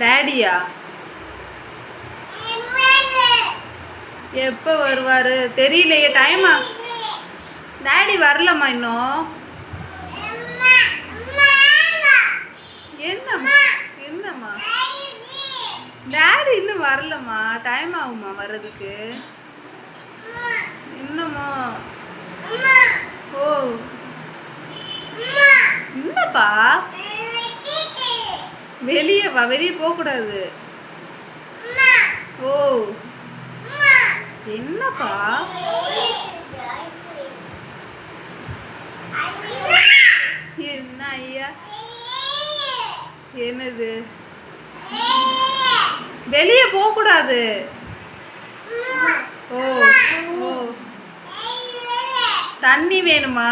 டாடியா? எப்போ வருவாரு தெரியலையே. டைமா டாடி வரலம்மா இன்னும். என்னம்மா என்னம்மா டாடி இன்னும் வரலம்மா. டைம் ஆகுமா வர்றதுக்கு? என்னம்மா? ஓ என்னப்பா? வெளியே வா, வெளியே போகக்கூடாது. ஓ என்னப்பா? என்ன ஐயா? என்னது? வெளியே போகக்கூடாது. ஓ ஓ தண்ணி வேணுமா?